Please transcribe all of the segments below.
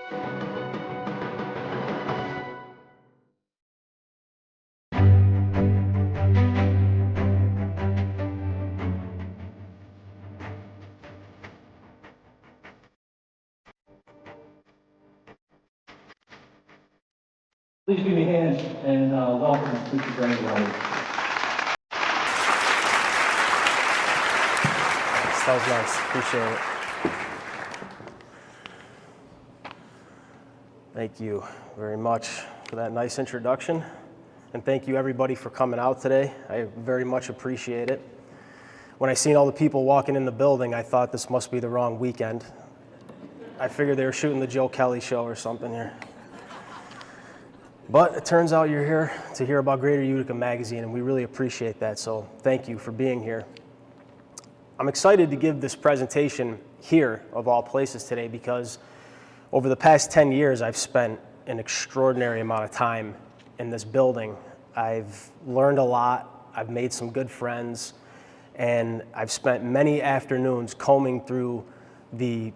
Please give me a hand and welcome Mr. Velardi. That was nice. Appreciate it. Thank you very much for that nice introduction. And thank you everybody for coming out today. I very much appreciate it. When I seen all the people walking in the building, I thought this must be the wrong weekend. I figured they were shooting the Joe Kelly show or something here. But it turns out you're here to hear about Greater Utica Magazine, and we really appreciate that, so thank you for being here. I'm excited to give this presentation here, of all places today, because over the past 10 years, I've spent an extraordinary amount of time in this building. I've learned a lot, I've made some good friends, and I've spent many afternoons combing through the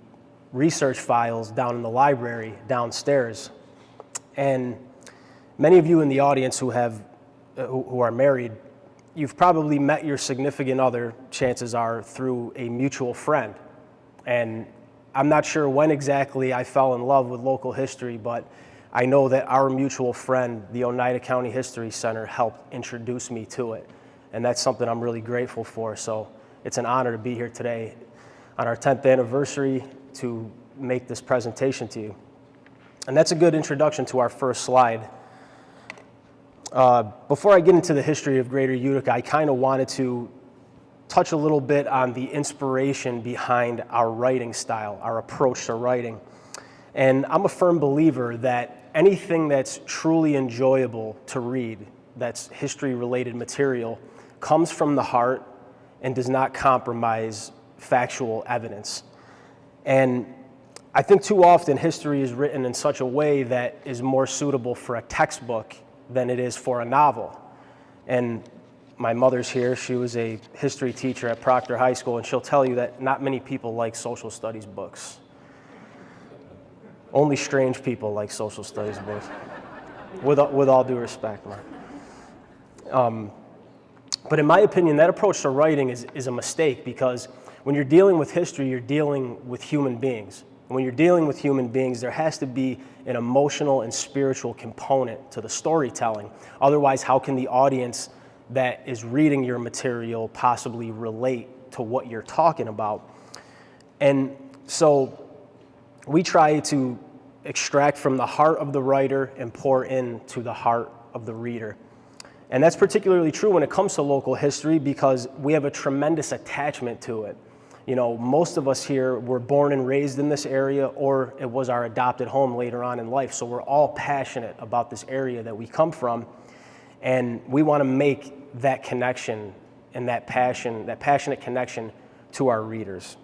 research files down in the library downstairs. And many of you in the audience who are married, you've probably met your significant other, chances are, through a mutual friend. And I'm not sure when exactly I fell in love with local history, but I know that our mutual friend, the Oneida County History Center, helped introduce me to it. And that's something I'm really grateful for. So it's an honor to be here today on our 10th anniversary to make this presentation to you. And that's a good introduction to our first slide. Before I get into the history of Greater Utica, I kind of wanted to touch a little bit on the inspiration behind our writing style, our approach to writing. And I'm a firm believer that anything that's truly enjoyable to read, that's history-related material, comes from the heart and does not compromise factual evidence. And I think too often history is written in such a way that is more suitable for a textbook than it is for a novel. And my mother's here, she was a history teacher at Proctor High School, and she'll tell you that not many people like social studies books. Only strange people like social studies books, with all due respect, Mark. But in my opinion, that approach to writing is a mistake, because when you're dealing with history, you're dealing with human beings. When you're dealing with human beings, there has to be an emotional and spiritual component to the storytelling. Otherwise, how can the audience that is reading your material possibly relate to what you're talking about? And so we try to extract from the heart of the writer and pour into the heart of the reader. And that's particularly true when it comes to local history, because we have a tremendous attachment to it. You know, most of us here were born and raised in this area, or it was our adopted home later on in life. So we're all passionate about this area that we come from, and we want to make that connection and that passionate connection to our readers.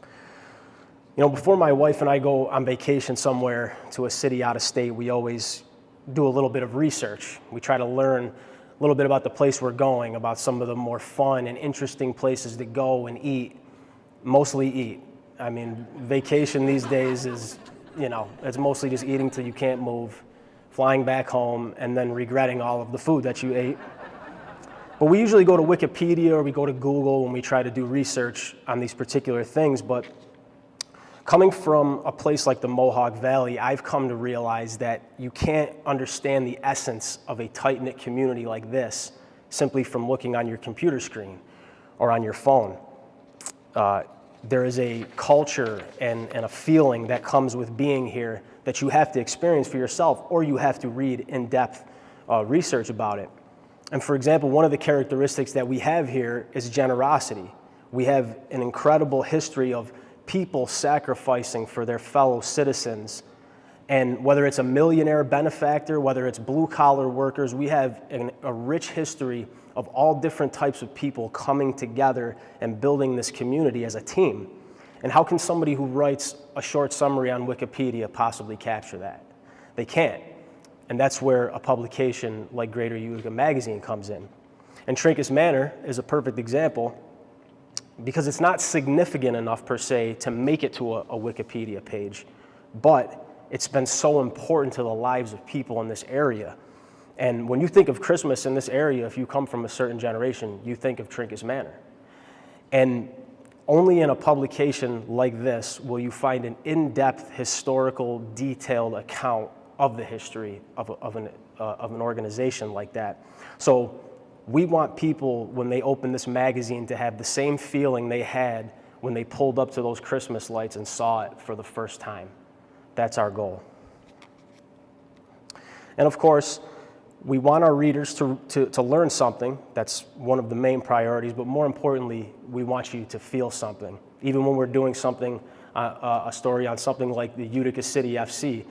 You know, before my wife and I go on vacation somewhere to a city out of state, we always do a little bit of research. We try to learn a little bit about the place we're going, about some of the more fun and interesting places to go and eat, mostly eat. I mean, vacation these days is, you know, it's mostly just eating till you can't move, flying back home, and then regretting all of the food that you ate. But we usually go to Wikipedia or we go to Google when we try to do research on these particular things. But coming from a place like the Mohawk Valley, I've come to realize that you can't understand the essence of a tight-knit community like this simply from looking on your computer screen or on your phone. There is a culture and a feeling that comes with being here that you have to experience for yourself, or you have to read in-depth research about it. And for example, one of the characteristics that we have here is generosity. We have an incredible history of people sacrificing for their fellow citizens. And whether it's a millionaire benefactor, whether it's blue-collar workers, we have a rich history of all different types of people coming together and building this community as a team. And how can somebody who writes a short summary on Wikipedia possibly capture that? They can't. And that's where a publication like Greater Utica Magazine comes in. And Trinkus Manor is a perfect example, because it's not significant enough per se to make it to a Wikipedia page. but it's been so important to the lives of people in this area. And when you think of Christmas in this area, if you come from a certain generation, you think of Trinkus Manor. And only in a publication like this will you find an in-depth, historical, detailed account of the history of an organization like that. So we want people, when they open this magazine, to have the same feeling they had when they pulled up to those Christmas lights and saw it for the first time. That's our goal. And of course, we want our readers to learn something. That's one of the main priorities, but more importantly, we want you to feel something. Even when we're doing something, a story on something like the Utica City FC,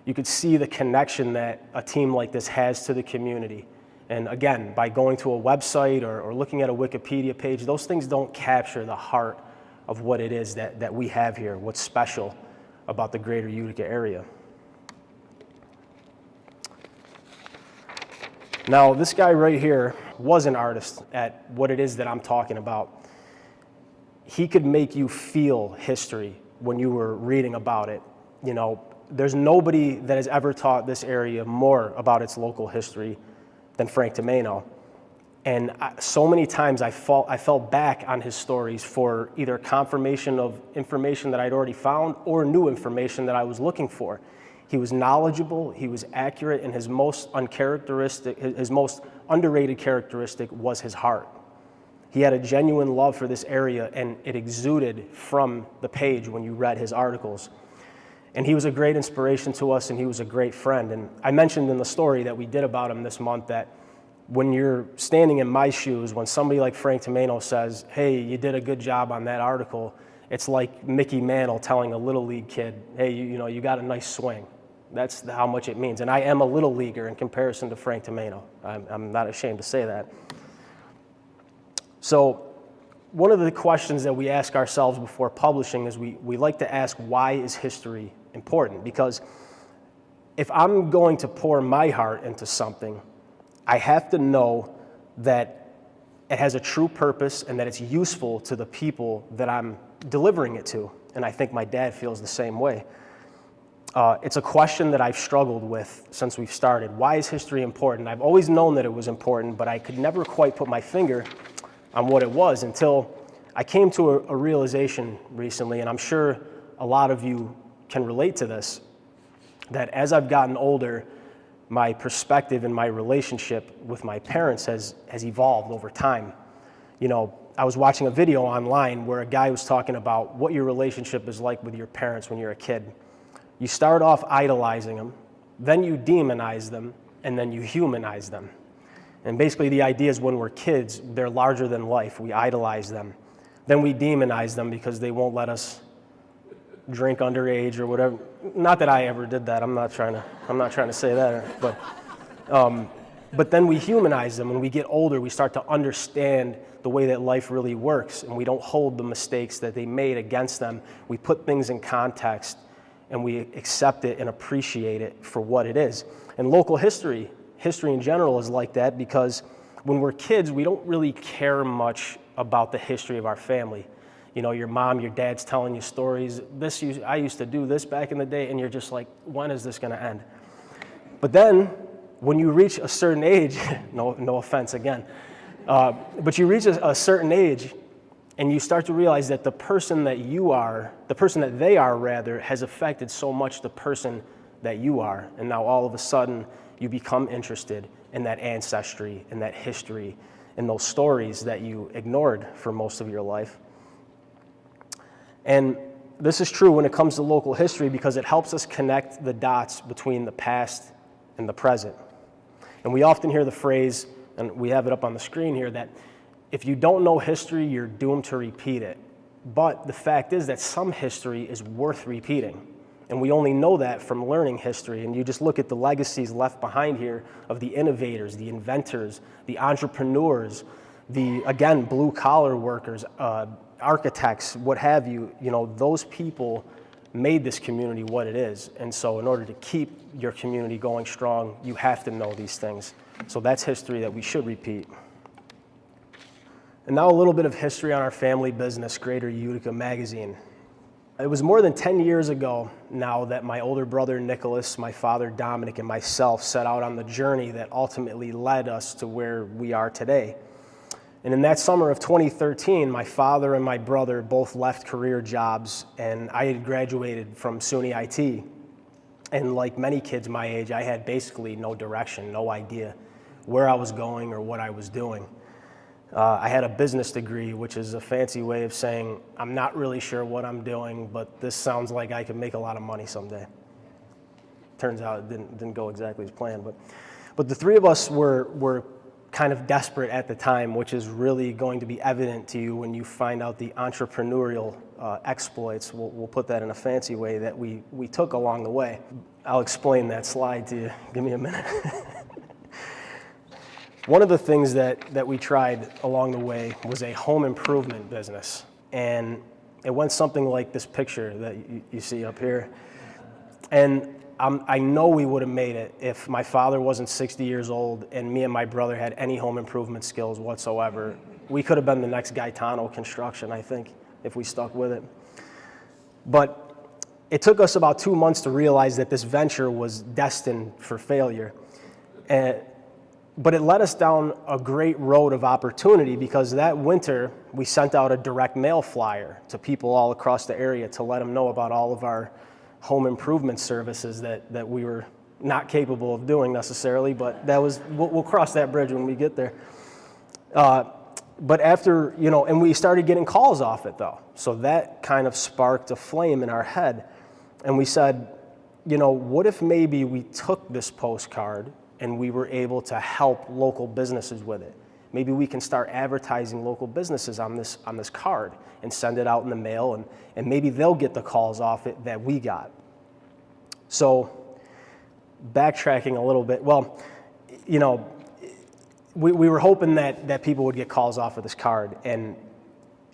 you could see the connection that a team like this has to the community. And again, by going to a website or looking at a Wikipedia page, those things don't capture the heart of what it is that we have here, what's special about the Greater Utica area. Now, this guy right here was an artist at what it is that I'm talking about. He could make you feel history when you were reading about it. You know, there's nobody that has ever taught this area more about its local history than Frank Tomeno. And so many times I fell back on his stories for either confirmation of information that I'd already found or new information that I was looking for. He was knowledgeable, he was accurate, and his most underrated characteristic was his heart. He had a genuine love for this area, and it exuded from the page when you read his articles. And he was a great inspiration to us, and he was a great friend. And I mentioned in the story that we did about him this month that when you're standing in my shoes, when somebody like Frank Tomeno says, hey, you did a good job on that article, it's like Mickey Mantle telling a Little League kid, hey, you got a nice swing. That's how much it means. And I am a little leaguer in comparison to Frank Tomeno. I'm not ashamed to say that. So one of the questions that we ask ourselves before publishing is we like to ask, why is history important? Because if I'm going to pour my heart into something, I have to know that it has a true purpose and that it's useful to the people that I'm delivering it to. And I think my dad feels the same way. It's a question that I've struggled with since we've started. Why is history important? I've always known that it was important, but I could never quite put my finger on what it was until I came to a realization recently, and I'm sure a lot of you can relate to this, that as I've gotten older, my perspective and my relationship with my parents has evolved over time. You know, I was watching a video online where a guy was talking about what your relationship is like with your parents when you're a kid. You start off idolizing them, then you demonize them, and then you humanize them. And basically the idea is when we're kids, they're larger than life. We idolize them. Then we demonize them because they won't let us drink underage or whatever. Not that I ever did that. I'm not trying to say that. But then we humanize them. When we get older, we start to understand the way that life really works, and we don't hold the mistakes that they made against them. We put things in context, and we accept it and appreciate it for what it is. And local history in general is like that, because when we're kids, we don't really care much about the history of our family. You know, your mom, your dad's telling you stories. I used to do this back in the day, and you're just like, when is this going to end? But then, when you reach a certain age, no offense again, but you reach a certain age, and you start to realize that the person that they are rather, has affected so much the person that you are. And now all of a sudden, you become interested in that ancestry, in that history, in those stories that you ignored for most of your life. And this is true when it comes to local history, because it helps us connect the dots between the past and the present. And we often hear the phrase, and we have it up on the screen here, that if you don't know history, you're doomed to repeat it. But the fact is that some history is worth repeating. And we only know that from learning history. And you just look at the legacies left behind here of the innovators, the inventors, the entrepreneurs, the, again, blue-collar workers, architects, what have you. You know, those people made this community what it is. And so in order to keep your community going strong, you have to know these things. So that's history that we should repeat. And now a little bit of history on our family business, Greater Utica Magazine. It was more than 10 years ago now that my older brother Nicholas, my father Dominic, and myself set out on the journey that ultimately led us to where we are today. And in that summer of 2013, my father and my brother both left career jobs, and I had graduated from SUNY IT. And like many kids my age, I had basically no direction, no idea where I was going or what I was doing. I had a business degree, which is a fancy way of saying I'm not really sure what I'm doing, but this sounds like I could make a lot of money someday. Turns out it didn't go exactly as planned, but the three of us were kind of desperate at the time, which is really going to be evident to you when you find out the entrepreneurial exploits, we'll put that in a fancy way, that we took along the way. I'll explain that slide to you. Give me a minute. One of the things that we tried along the way was a home improvement business. And it went something like this picture that you see up here. And I know we would have made it if my father wasn't 60 years old and me and my brother had any home improvement skills whatsoever. We could have been the next Gaetano Construction, I think, if we stuck with it. But it took us about 2 months to realize that this venture was destined for failure. But it led us down a great road of opportunity, because that winter we sent out a direct mail flyer to people all across the area to let them know about all of our home improvement services that we were not capable of doing necessarily, but we'll cross that bridge when we get there. But after, and we started getting calls off it though. So that kind of sparked a flame in our head. And we said, what if maybe we took this postcard and we were able to help local businesses with it? Maybe we can start advertising local businesses on this card and send it out in the mail, and maybe they'll get the calls off it that we got. So backtracking a little bit, we were hoping that people would get calls off of this card. And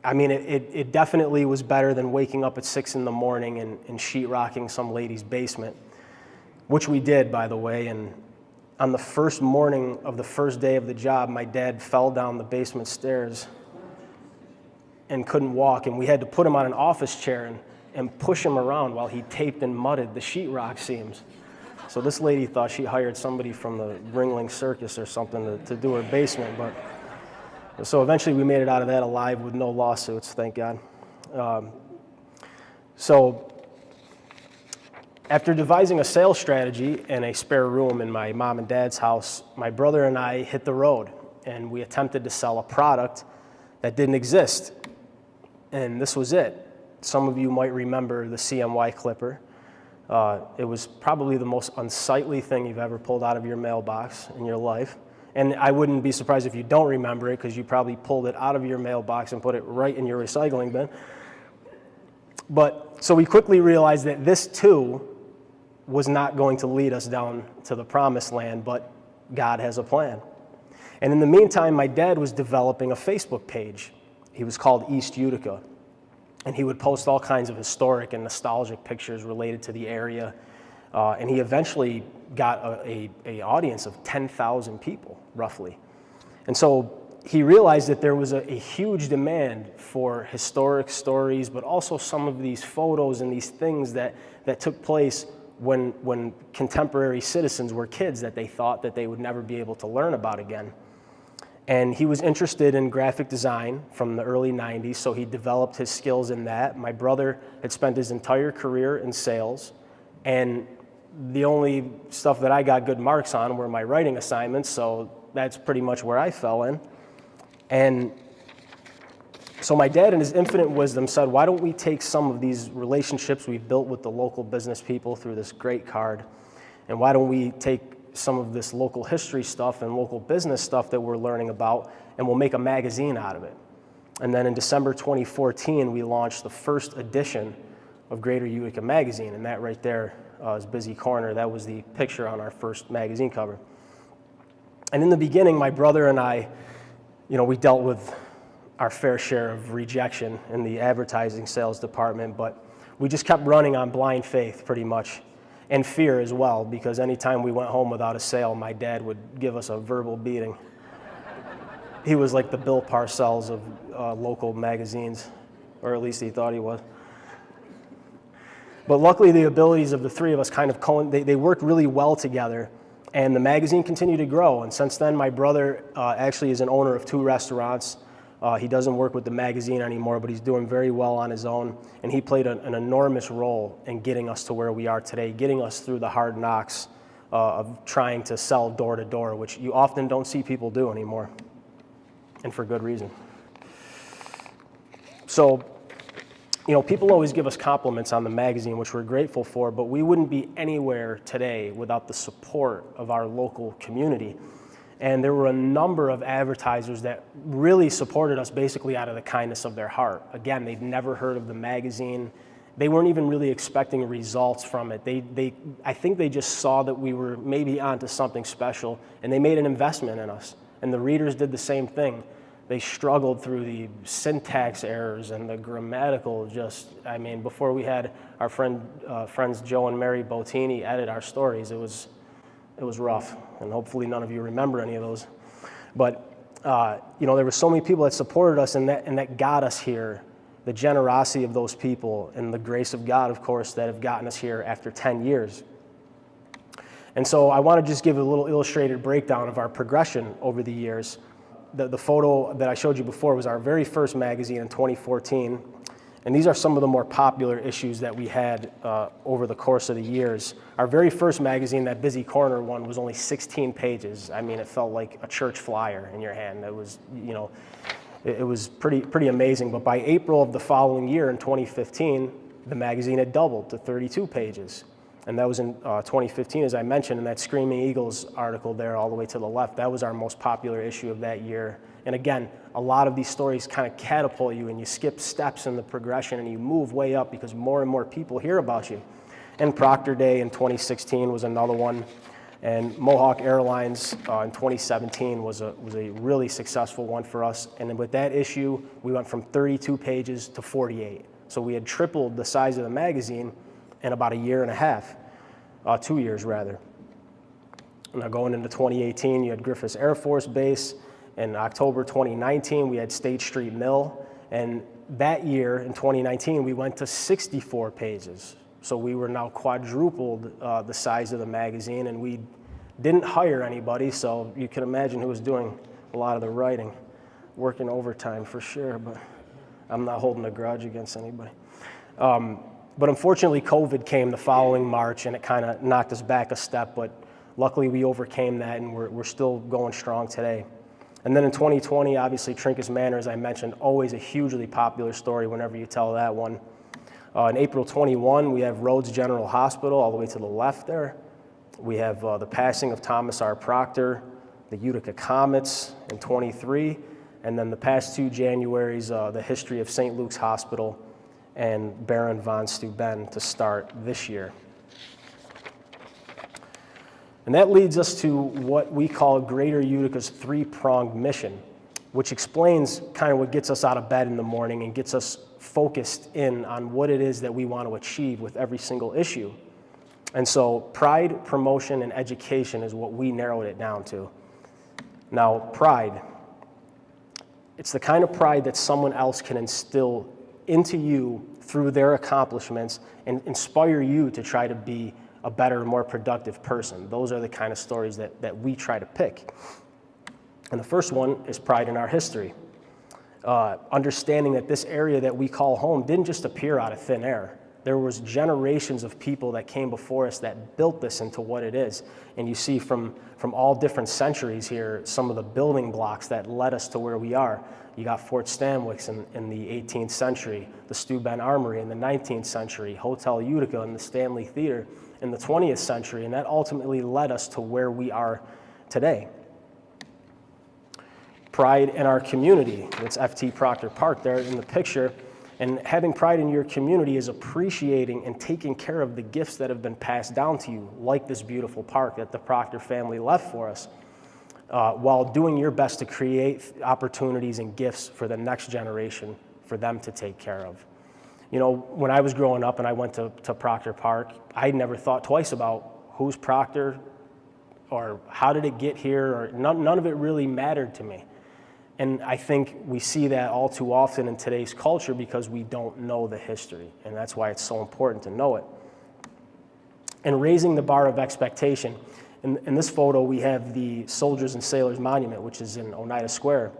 I mean, it definitely was better than waking up at 6 in the morning and sheetrocking some lady's basement, which we did, by the way. And on the first morning of the first day of the job, my dad fell down the basement stairs and couldn't walk, and we had to put him on an office chair and push him around while he taped and mudded the sheetrock seams. So this lady thought she hired somebody from the Ringling Circus or something to do her basement. But so eventually we made it out of that alive with no lawsuits, thank God. So after devising a sales strategy and a spare room in my mom and dad's house, my brother and I hit the road, and we attempted to sell a product that didn't exist. And this was it. Some of you might remember the CMY clipper. It was probably the most unsightly thing you've ever pulled out of your mailbox in your life. And I wouldn't be surprised if you don't remember it, because you probably pulled it out of your mailbox and put it right in your recycling bin. But so we quickly realized that this too was not going to lead us down to the promised land, but God has a plan. And in the meantime, my dad was developing a Facebook page. He was called East Utica, and he would post all kinds of historic and nostalgic pictures related to the area. And he eventually got a audience of 10,000 people, roughly. And so he realized that there was a huge demand for historic stories, but also some of these photos and these things that took place when contemporary citizens were kids that they thought that they would never be able to learn about again. And he was interested in graphic design from the early 90s, so he developed his skills in that. My brother had spent his entire career in sales, and the only stuff that I got good marks on were my writing assignments, so that's pretty much where I fell in. And so my dad, in his infinite wisdom, said, why don't we take some of these relationships we've built with the local business people through this great card, and why don't we take some of this local history stuff and local business stuff that we're learning about, and we'll make a magazine out of it. And then in December 2014, we launched the first edition of Greater Utica Magazine, and that right there is Busy Corner. That was the picture on our first magazine cover. And in the beginning, my brother and I, we dealt with our fair share of rejection in the advertising sales department, but we just kept running on blind faith pretty much. And fear as well, because anytime we went home without a sale, my dad would give us a verbal beating. He was like the Bill Parcells of local magazines, or at least he thought he was. But luckily, the abilities of the three of us kind of they worked really well together, and the magazine continued to grow. And since then, my brother actually is an owner of 2 restaurants. He doesn't work with the magazine anymore, but he's doing very well on his own. And he played an enormous role in getting us to where we are today, getting us through the hard knocks of trying to sell door to door, which you often don't see people do anymore, and for good reason. So, people always give us compliments on the magazine, which we're grateful for, but we wouldn't be anywhere today without the support of our local community. And there were a number of advertisers that really supported us basically out of the kindness of their heart. Again, they'd never heard of the magazine. They weren't even really expecting results from it. I think they just saw that we were maybe onto something special, and they made an investment in us. And the readers did the same thing. They struggled through the syntax errors and the grammatical before we had our friends Joe and Mary Bottini edit our stories, it was rough, and hopefully none of you remember any of those. But there were so many people that supported us, and that got us here. The generosity of those people and the grace of God, of course, that have gotten us here after 10 years. And so I want to just give a little illustrated breakdown of our progression over the years. The photo that I showed you before was our very first magazine in 2014. And these are some of the more popular issues that we had over the course of the years. Our very first magazine, that Busy Corner one, was only 16 pages. I mean, it felt like a church flyer in your hand. It was, it was pretty amazing. But by April of the following year, in 2015, the magazine had doubled to 32 pages. And that was in 2015, as I mentioned, in that Screaming Eagles article there all the way to the left. That was our most popular issue of that year. And again, a lot of these stories kind of catapult you, and you skip steps in the progression, and you move way up because more and more people hear about you. And Proctor Day in 2016 was another one. And Mohawk Airlines in 2017 was a really successful one for us. And then with that issue, we went from 32 pages to 48. So we had tripled the size of the magazine in about a year and a half, 2 years rather. Now going into 2018, you had Griffiths Air Force Base. In October 2019, we had State Street Mill. And that year, in 2019, we went to 64 pages. So we were now quadrupled the size of the magazine, and we didn't hire anybody, so you can imagine who was doing a lot of the writing, working overtime for sure, but I'm not holding a grudge against anybody. But unfortunately, COVID came the following March, and it kind of knocked us back a step, but luckily we overcame that, and we're still going strong today. And then in 2020, obviously, Trinkus Manor, as I mentioned, always a hugely popular story whenever you tell that one. In April 21, we have Rhodes General Hospital all the way to the left there. We have the passing of Thomas R. Proctor, the Utica Comets in 23, and then the past 2 Januaries, the history of St. Luke's Hospital and Baron von Steuben to start this year. And that leads us to what we call Greater Utica's 3-pronged mission, which explains kind of what gets us out of bed in the morning and gets us focused in on what it is that we want to achieve with every single issue. And so pride, promotion, and education is what we narrowed it down to. Now, pride, it's the kind of pride that someone else can instill into you through their accomplishments and inspire you to try to be a better, more productive person. Those are the kind of stories that we try to pick. And the first one is pride in our history. Understanding that this area that we call home didn't just appear out of thin air. There was generations of people that came before us that built this into what it is. And you see from all different centuries here, some of the building blocks that led us to where we are. You got Fort Stanwix in the 18th century, the Steuben Armory in the 19th century, Hotel Utica and the Stanley Theater in the 20th century, and that ultimately led us to where we are today. Pride in our community. It's FT Proctor Park there in the picture. And having pride in your community is appreciating and taking care of the gifts that have been passed down to you, like this beautiful park that the Proctor family left for us, while doing your best to create opportunities and gifts for the next generation for them to take care of. You know, when I was growing up and I went to Proctor Park, I never thought twice about who's Proctor or how did it get here, or none of it really mattered to me. And I think we see that all too often in today's culture because we don't know the history, and that's why it's so important to know it. and raising the bar of expectation. In this photo, we have the Soldiers and Sailors Monument, which is in Oneida Square.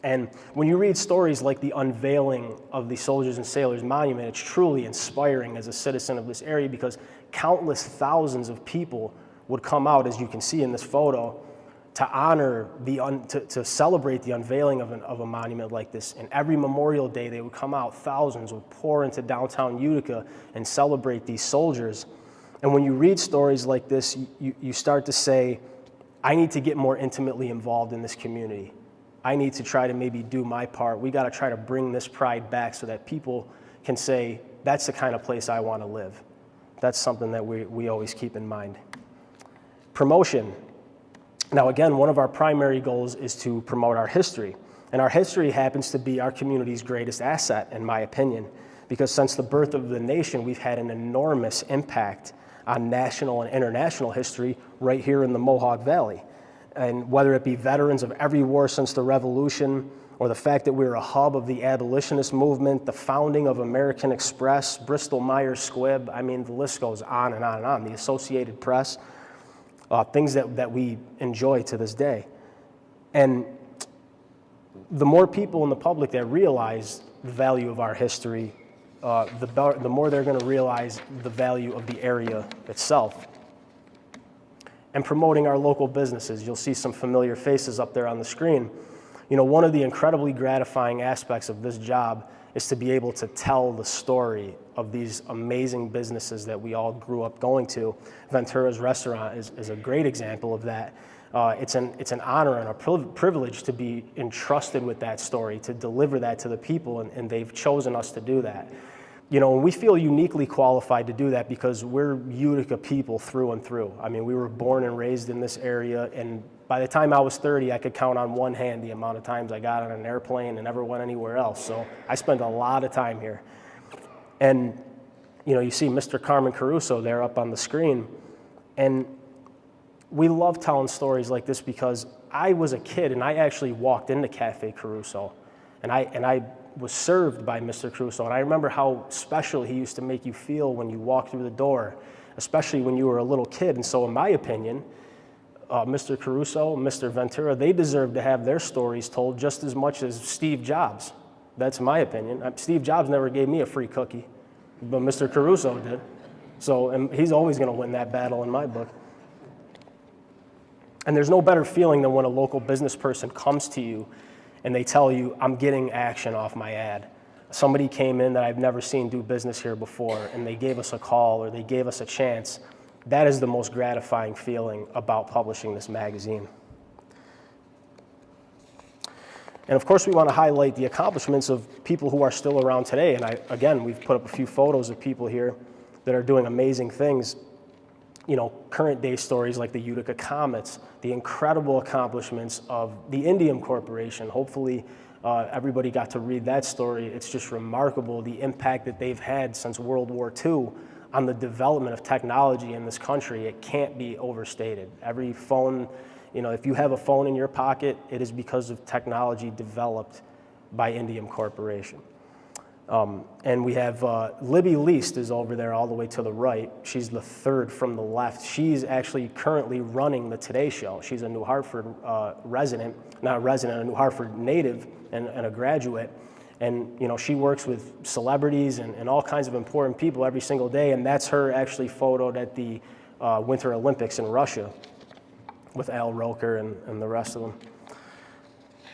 And when you read stories like the unveiling of the Soldiers and Sailors Monument, it's truly inspiring as a citizen of this area, because countless thousands of people would come out, as you can see in this photo, to honor to celebrate the unveiling of a monument like this. And every Memorial Day, they would come out, thousands would pour into downtown Utica and celebrate these soldiers. And when you read stories like this, you start to say, I need to get more intimately involved in this community. I need to try to maybe do my part. We got to try to bring this pride back so that people can say, that's the kind of place I want to live. That's something that we always keep in mind. Promotion. Now, again, one of our primary goals is to promote our history. And our history happens to be our community's greatest asset, in my opinion, because since the birth of the nation, we've had an enormous impact on national and international history right here in the Mohawk Valley. And whether it be veterans of every war since the Revolution, or the fact that we're a hub of the abolitionist movement, the founding of American Express, Bristol-Myers Squibb, I mean, the list goes on and on and on, the Associated Press, things that we enjoy to this day. And the more people in the public that realize the value of our history, the more they're going to realize the value of the area itself. And promoting our local businesses. You'll see some familiar faces up there on the screen. You know, one of the incredibly gratifying aspects of this job is to be able to tell the story of these amazing businesses that we all grew up going to. Ventura's Restaurant is a great example of that. It's an honor and a privilege to be entrusted with that story, to deliver that to the people, and they've chosen us to do that. You know, and we feel uniquely qualified to do that because we're Utica people through and through. I mean, we were born and raised in this area, and by the time I was 30, I could count on one hand the amount of times I got on an airplane and never went anywhere else. So I spent a lot of time here. And, you know, you see Mr. Carmen Caruso there up on the screen, and we love telling stories like this because I was a kid and I actually walked into Cafe Caruso, and I was served by Mr. Caruso, and I remember how special he used to make you feel when you walked through the door, especially when you were a little kid. And so in my opinion, Mr. Caruso, Mr. Ventura, they deserve to have their stories told just as much as Steve Jobs. That's my opinion. Steve Jobs never gave me a free cookie, but Mr. Caruso did. So, and he's always going to win that battle in my book. And there's no better feeling than when a local business person comes to you and they tell you, I'm getting action off my ad. Somebody came in that I've never seen do business here before, and they gave us a call or they gave us a chance. That is the most gratifying feeling about publishing this magazine. And of course, we want to highlight the accomplishments of people who are still around today. And again, we've put up a few photos of people here that are doing amazing things. You know, current day stories like the Utica Comets, the incredible accomplishments of the Indium Corporation. Hopefully everybody got to read that story. It's just remarkable the impact that they've had since World War II on the development of technology in this country. It can't be overstated. Every phone, you know, if you have a phone in your pocket, it is because of technology developed by Indium Corporation. And we have Libby Least is over there all the way to the right. She's the third from the left. She's actually currently running the Today Show. She's a New Hartford resident, not a resident, a New Hartford native and a graduate. And you know, she works with celebrities and all kinds of important people every single day. And that's her actually photoed at the Winter Olympics in Russia with Al Roker and the rest of them.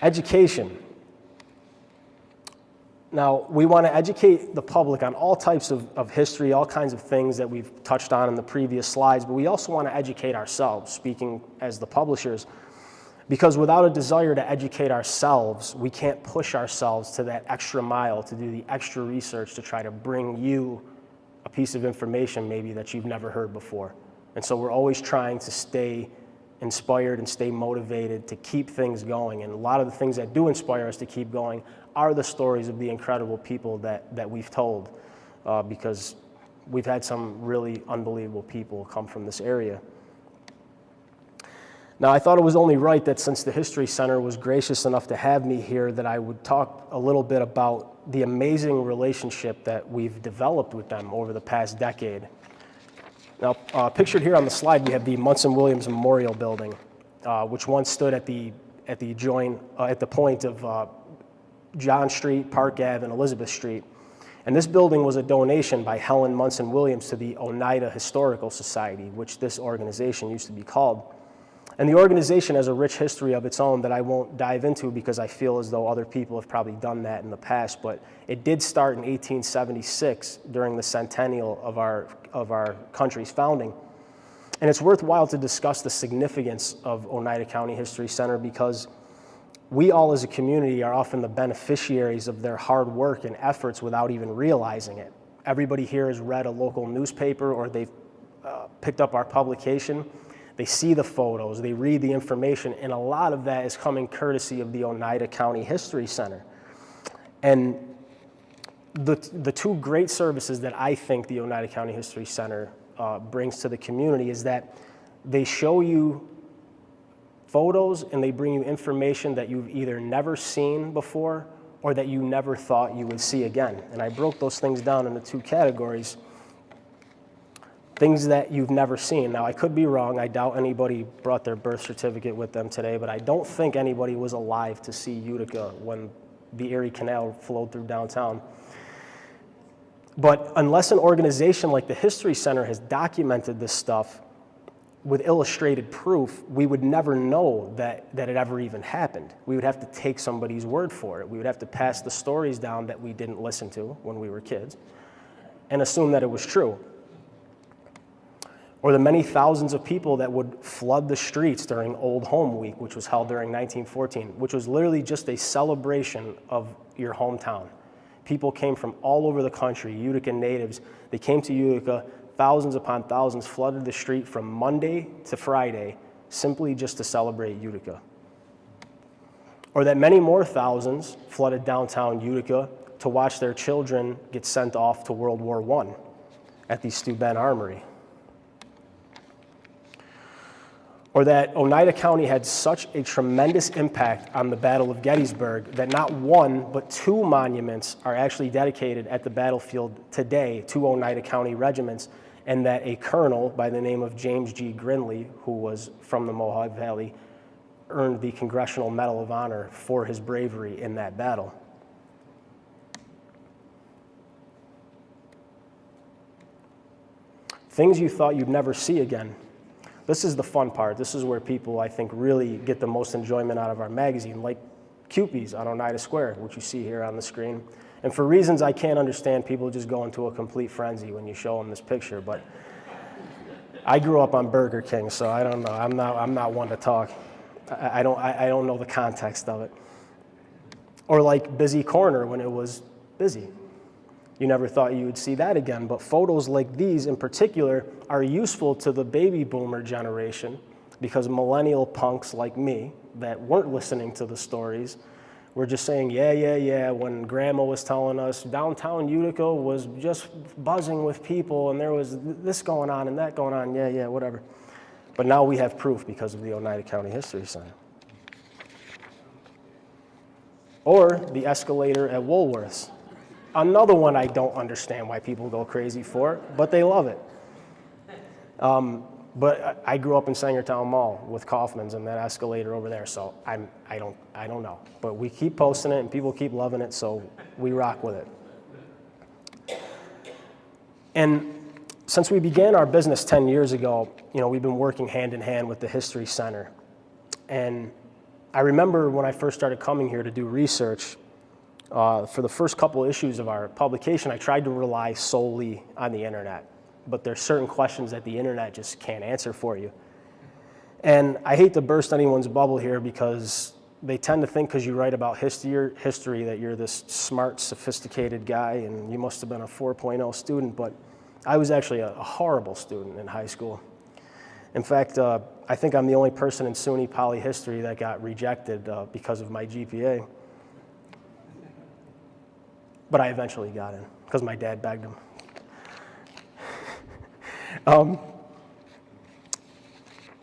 Education. Now, we want to educate the public on all types of history, all kinds of things that we've touched on in the previous slides, but we also want to educate ourselves, speaking as the publishers, because without a desire to educate ourselves, we can't push ourselves to that extra mile, to do the extra research to try to bring you a piece of information maybe that you've never heard before. And so we're always trying to stay inspired and stay motivated to keep things going. And a lot of the things that do inspire us to keep going are the stories of the incredible people that we've told, because we've had some really unbelievable people come from this area. Now, I thought it was only right that since the History Center was gracious enough to have me here, that I would talk a little bit about the amazing relationship that we've developed with them over the past decade. Now, pictured here on the slide, we have the Munson Williams Memorial Building, which once stood at the point of John Street, Park Ave, and Elizabeth Street. And this building was a donation by Helen Munson Williams to the Oneida Historical Society, which this organization used to be called. And the organization has a rich history of its own that I won't dive into because I feel as though other people have probably done that in the past, but it did start in 1876 during the centennial of our country's founding. And it's worthwhile to discuss the significance of Oneida County History Center because we all as a community are often the beneficiaries of their hard work and efforts without even realizing it. Everybody here has read a local newspaper or they've picked up our publication. They see the photos, they read the information, and a lot of that is coming courtesy of the Oneida County History Center. And the two great services that I think the Oneida County History Center brings to the community is that they show you photos and they bring you information that you've either never seen before or that you never thought you would see again. And I broke those things down into two categories. Things that you've never seen. Now, I could be wrong. I doubt anybody brought their birth certificate with them today, but I don't think anybody was alive to see Utica when the Erie Canal flowed through downtown. But unless an organization like the History Center has documented this stuff with illustrated proof, we would never know that it ever even happened. We would have to take somebody's word for it. We would have to pass the stories down that we didn't listen to when we were kids and assume that it was true. Or the many thousands of people that would flood the streets during Old Home Week, which was held during 1914, which was literally just a celebration of your hometown. People came from all over the country, Utica natives. They came to Utica, thousands upon thousands flooded the street from Monday to Friday, simply just to celebrate Utica. Or that many more thousands flooded downtown Utica to watch their children get sent off to World War I at the Steuben Armory. Or that Oneida County had such a tremendous impact on the Battle of Gettysburg that not one, but two monuments are actually dedicated at the battlefield today to Oneida County regiments, and that a colonel by the name of James G. Grinley, who was from the Mohawk Valley, earned the Congressional Medal of Honor for his bravery in that battle. Things you thought you'd never see again. This is the fun part. This is where people, I think, really get the most enjoyment out of our magazine, like Cupies on Oneida Square, which you see here on the screen. And for reasons I can't understand, people just go into a complete frenzy when you show them this picture. But I grew up on Burger King, so I don't know. I'm not one to talk. I don't know the context of it. Or like Busy Corner when it was busy. You never thought you would see that again, but photos like these in particular are useful to the baby boomer generation because millennial punks like me that weren't listening to the stories were just saying, yeah, when grandma was telling us downtown Utica was just buzzing with people and there was this going on and that going on, yeah, whatever. But now we have proof because of the Oneida County History Center. Or the escalator at Woolworth's. Another one I don't understand why people go crazy for, but they love it. But I grew up in Sangertown Mall with Kaufman's and that escalator over there, so I don't know. But we keep posting it and people keep loving it, so we rock with it. And since we began our business 10 years ago, we've been working hand in hand with the History Center. And I remember when I first started coming here to do research, for the first couple issues of our publication, I tried to rely solely on the internet, but there's certain questions that the internet just can't answer for you. And I hate to burst anyone's bubble here because they tend to think because you write about history that you're this smart, sophisticated guy and you must have been a 4.0 student, but I was actually a horrible student in high school. In fact, I think I'm the only person in SUNY Poly History that got rejected because of my GPA. But I eventually got in because my dad begged him.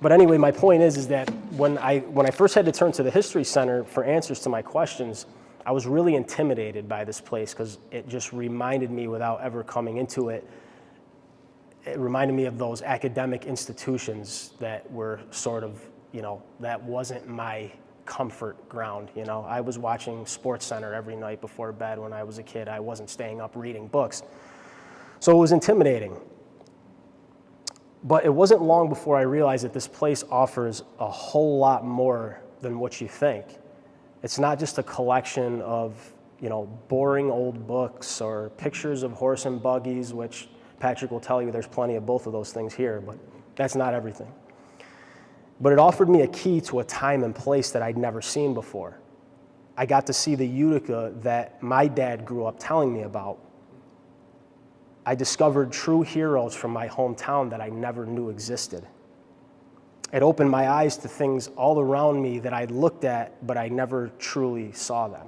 But anyway, my point is that when I first had to turn to the History Center for answers to my questions, I was really intimidated by this place because it just reminded me without ever coming into it it reminded me of those academic institutions that were sort of, that wasn't my comfort ground. I was watching SportsCenter every night before bed when I was a kid. I wasn't staying up reading books. So it was intimidating. But it wasn't long before I realized that this place offers a whole lot more than what you think. It's not just a collection of, boring old books or pictures of horse and buggies, which Patrick will tell you there's plenty of both of those things here, but that's not everything. But it offered me a key to a time and place that I'd never seen before. I got to see the Utica that my dad grew up telling me about. I discovered true heroes from my hometown that I never knew existed. It opened my eyes to things all around me that I looked at, but I never truly saw them.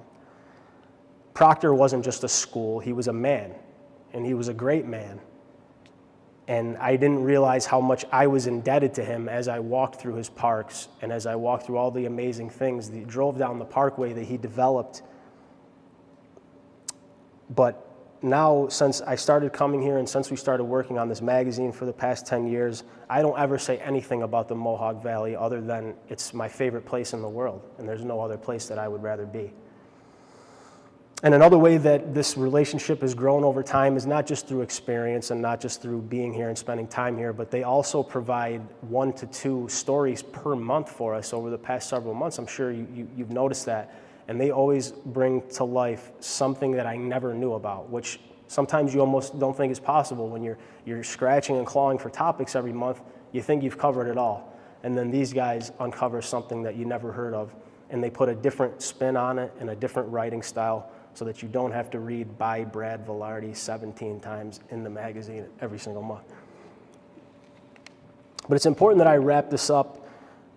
Proctor wasn't just a school, he was a man, and he was a great man. And I didn't realize how much I was indebted to him as I walked through his parks and as I walked through all the amazing things. He drove down the parkway that he developed. But now, since I started coming here and since we started working on this magazine for the past 10 years, I don't ever say anything about the Mohawk Valley other than it's my favorite place in the world, and there's no other place that I would rather be. And another way that this relationship has grown over time is not just through experience and not just through being here and spending time here, but they also provide 1 to 2 stories per month for us over the past several months. I'm sure you've noticed that. And they always bring to life something that I never knew about, which sometimes you almost don't think is possible. When you're scratching and clawing for topics every month, you think you've covered it all. And then these guys uncover something that you never heard of, and they put a different spin on it and a different writing style so that you don't have to read by Brad Velardi 17 times in the magazine every single month. But it's important that I wrap this up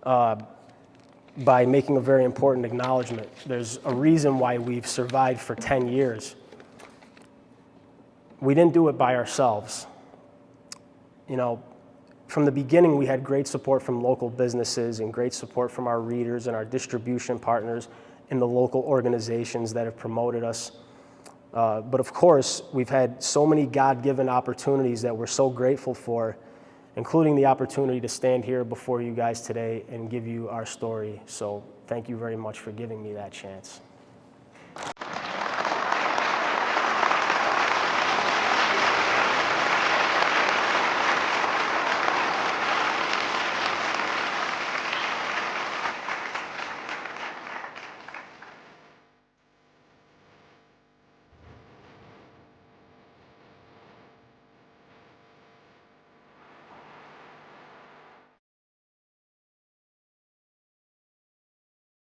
by making a very important acknowledgement. There's a reason why we've survived for 10 years. We didn't do it by ourselves. From the beginning, we had great support from local businesses and great support from our readers and our distribution partners and the local organizations that have promoted us. But of course, we've had so many God-given opportunities that we're so grateful for, including the opportunity to stand here before you guys today and give you our story. So thank you very much for giving me that chance.